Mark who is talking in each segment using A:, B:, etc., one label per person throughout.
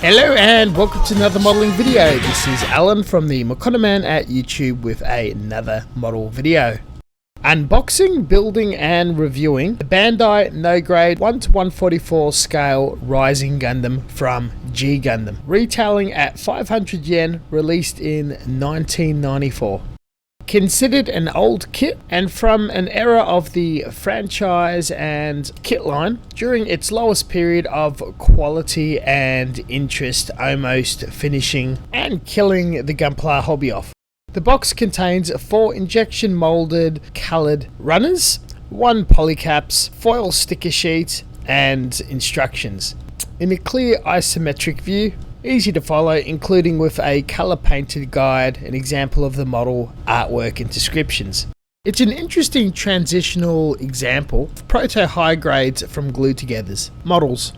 A: Hello and welcome to another modelling video. This is Alan from the Makona Man at YouTube with another model video. Unboxing, building and reviewing the Bandai no grade 1:144 scale Rising Gundam from G Gundam. Retailing at 500 yen, released in 1994. Considered an old kit and from an era of the franchise and kit line during its lowest period of quality and interest, almost finishing and killing the Gunpla hobby off. The box contains 4 injection molded coloured runners, 1 polycaps, foil sticker sheet and instructions. In a clear isometric view, easy to follow, including with a colour painted guide, an example of the model, artwork and descriptions. It's an interesting transitional example of proto high grades from glue togethers models.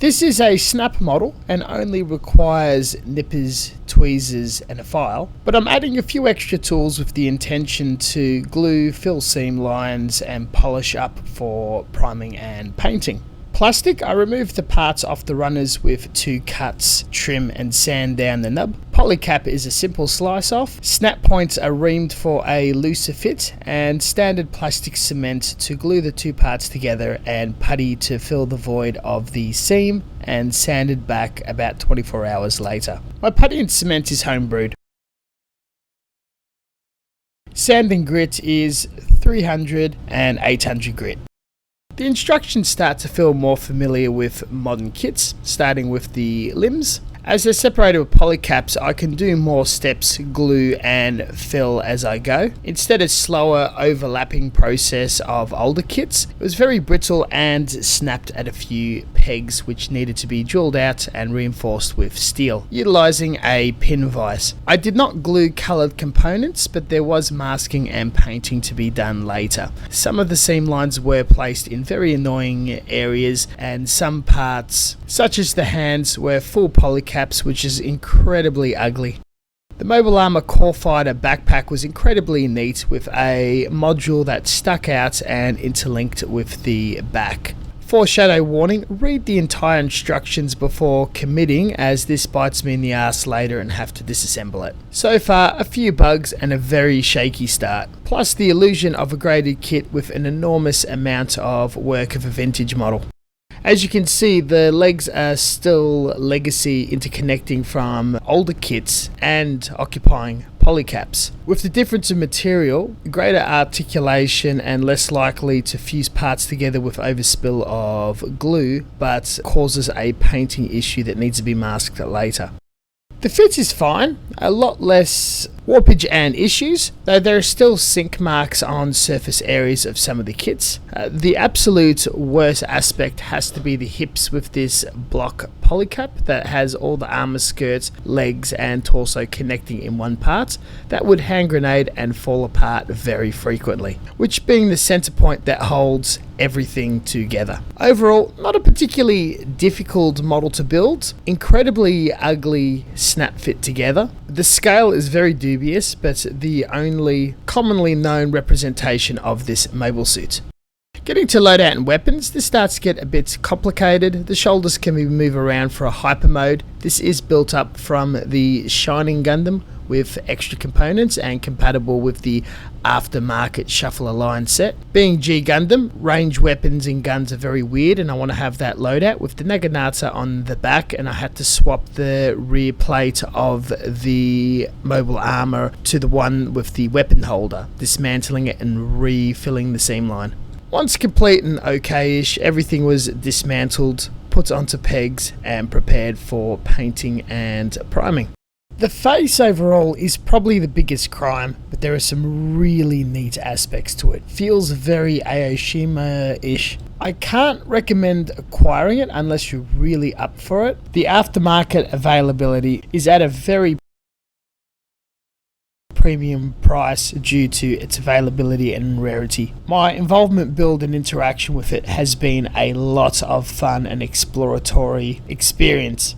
A: This is a snap model and only requires nippers, tweezers and a file, but I'm adding a few extra tools with the intention to glue, fill seam lines and polish up for priming and painting. Plastic, I removed the parts off the runners with 2 cuts, trim and sand down the nub. Polycap is a simple slice off. Snap points are reamed for a looser fit, and standard plastic cement to glue the 2 parts together and putty to fill the void of the seam, and sanded back about 24 hours later. My putty and cement is homebrewed. Sand and grit is 300 and 800 grit. The instructions start to feel more familiar with modern kits, starting with the limbs. As they're separated with polycaps, I can do more steps, glue and fill as I go. Instead of slower overlapping process of older kits, it was very brittle and snapped at a few pegs which needed to be drilled out and reinforced with steel, utilizing a pin vise. I did not glue colored components, but there was masking and painting to be done later. Some of the seam lines were placed in very annoying areas, and some parts, such as the hands, were full polycaps, which is incredibly ugly. The Mobile Armor Core Fighter backpack was incredibly neat, with a module that stuck out and interlinked with the back. Foreshadow warning, read the entire instructions before committing, as this bites me in the ass later and have to disassemble it. So far, a few bugs and a very shaky start, plus the illusion of a graded kit with an enormous amount of work of a vintage model. As you can see, the legs are still legacy interconnecting from older kits and occupying polycaps. With the difference of material, greater articulation and less likely to fuse parts together with overspill of glue, but causes a painting issue that needs to be masked later. The fit is fine, a lot less warpage and issues, though there are still sink marks on surface areas of some of the kits. The absolute worst aspect has to be the hips with this block polycap that has all the armor skirts, legs and torso connecting in one part. That would hand grenade and fall apart very frequently, which being the center point that holds everything together. Overall, not a particularly difficult model to build, incredibly ugly snap fit together. The scale is very dubious, but the only commonly known representation of this mobile suit. Getting to loadout and weapons, this starts to get a bit complicated. The shoulders can be moved around for a hyper mode. This is built up from the Shining Gundam with extra components and compatible with the aftermarket Shuffle Align set. Being G Gundam, range weapons and guns are very weird, and I want to have that loadout with the Naginata on the back, and I had to swap the rear plate of the mobile armor to the one with the weapon holder, dismantling it and refilling the seam line. Once complete and okay-ish, everything was dismantled, put onto pegs and prepared for painting and priming. The face overall is probably the biggest crime, but there are some really neat aspects to it. Feels very Aoshima-ish. I can't recommend acquiring it unless you're really up for it. The aftermarket availability is at a very premium price due to its availability and rarity. My involvement, build and interaction with it has been a lot of fun and exploratory experience.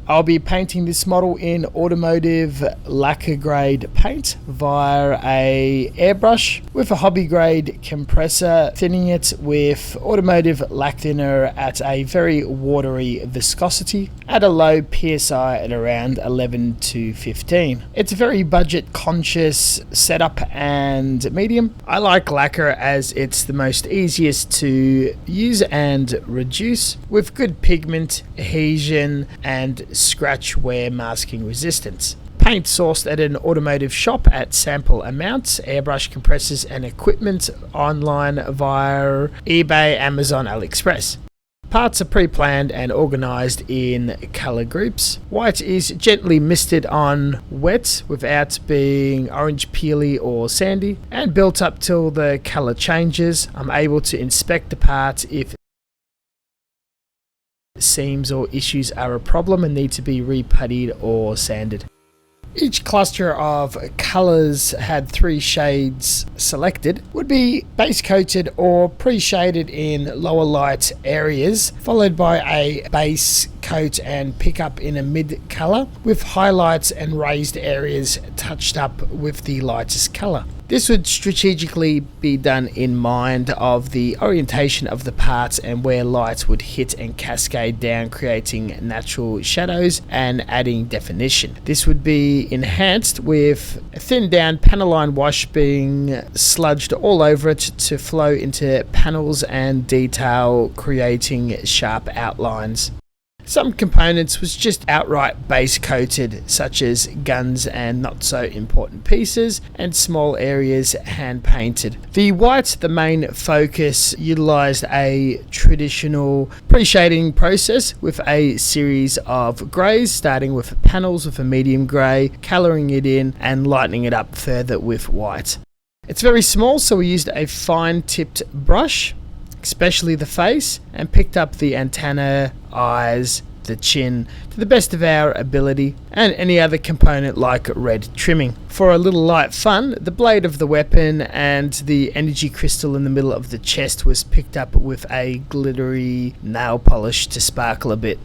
A: I'll be painting this model in automotive lacquer grade paint via a airbrush with a hobby grade compressor, thinning it with automotive lac thinner at a very watery viscosity at a low PSI at around 11 to 15. It's a very budget conscious setup and medium. I like lacquer as it's the most easiest to use and reduce, with good pigment, adhesion and scratch wear masking resistance. Paint sourced at an automotive shop at sample amounts, airbrush compressors and equipment online via eBay, Amazon, AliExpress. Parts are pre-planned and organised in colour groups. White is gently misted on wet without being orange peely or sandy, and built up till the colour changes. I'm able to inspect the part if seams or issues are a problem and need to be reputtied or sanded. Each cluster of colours had 3 shades selected, would be base coated or pre-shaded in lower light areas, followed by a base coat and pickup in a mid colour, with highlights and raised areas touched up with the lightest colour. This would strategically be done in mind of the orientation of the parts and where lights would hit and cascade down, creating natural shadows and adding definition. This would be enhanced with a thinned down panel line wash being sludged all over it to flow into panels and detail, creating sharp outlines. Some components was just outright base coated, such as guns and not so important pieces, and small areas hand painted. The white, the main focus, utilised a traditional pre-shading process with a series of greys, starting with panels with a medium grey, colouring it in and lightening it up further with white. It's very small, so we used a fine tipped brush, especially the face, and picked up the antenna, eyes, the chin to the best of our ability, and any other component like red trimming. For a little light fun, the blade of the weapon and the energy crystal in the middle of the chest was picked up with a glittery nail polish to sparkle a bit.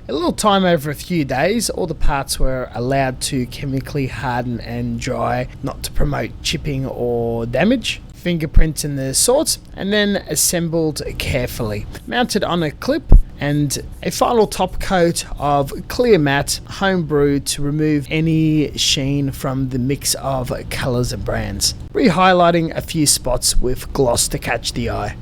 A: A little time over a few days, all the parts were allowed to chemically harden and dry, not to promote chipping or damage. Fingerprints and the sorts, and then assembled carefully, mounted on a clip, and a final top coat of clear matte homebrew to remove any sheen from the mix of colours and brands, re-highlighting a few spots with gloss to catch the eye.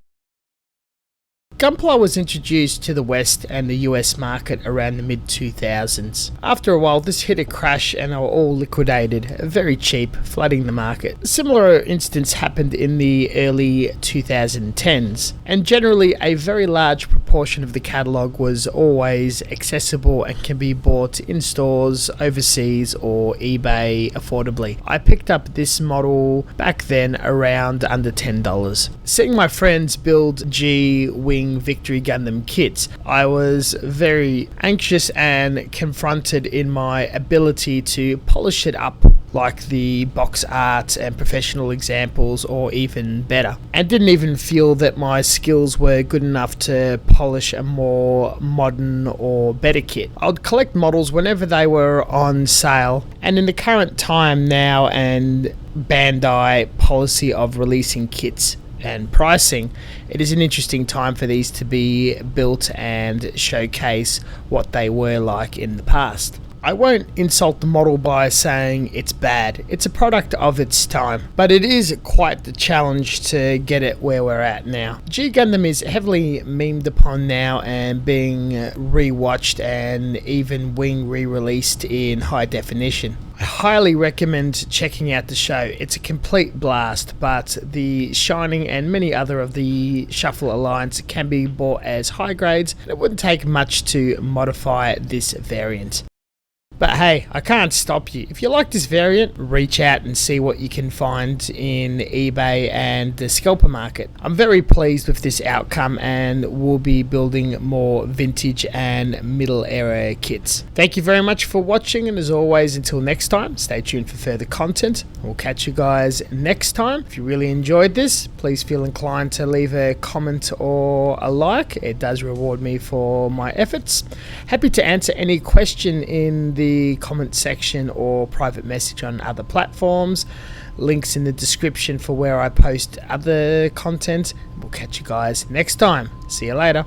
A: Gunpla was introduced to the West and the US market around the mid-2000s. After a while, this hit a crash and they were all liquidated, very cheap, flooding the market. A similar instance happened in the early 2010s, and generally a very large proportion of the catalogue was always accessible and can be bought in stores, overseas or eBay affordably. I picked up this model back then around under $10. Seeing my friends build G-Wing Victory Gundam kits, I was very anxious and confronted in my ability to polish it up like the box art and professional examples, or even better, and didn't even feel that my skills were good enough to polish a more modern or better kit. I would collect models whenever they were on sale, and in the current time now and Bandai policy of releasing kits and pricing, it is an interesting time for these to be built and showcase what they were like in the past. I won't insult the model by saying it's bad. It's a product of its time, but it is quite the challenge to get it where we're at now. G Gundam is heavily memed upon now and being rewatched, and even Wing re-released in high definition. I highly recommend checking out the show. It's a complete blast, but the Shining and many other of the Shuffle Alliance can be bought as high grades, and it wouldn't take much to modify this variant. But hey, I can't stop you. If you like this variant, reach out and see what you can find in eBay and the scalper market. I'm very pleased with this outcome and we'll be building more vintage and middle era kits. Thank you very much for watching, and as always, until next time, stay tuned for further content. We'll catch you guys next time. If you really enjoyed this, please feel inclined to leave a comment or a like. It does reward me for my efforts. Happy to answer any question in the comment section or private message on other platforms. Links in the description for where I post other content. We'll catch you guys next time. See you later.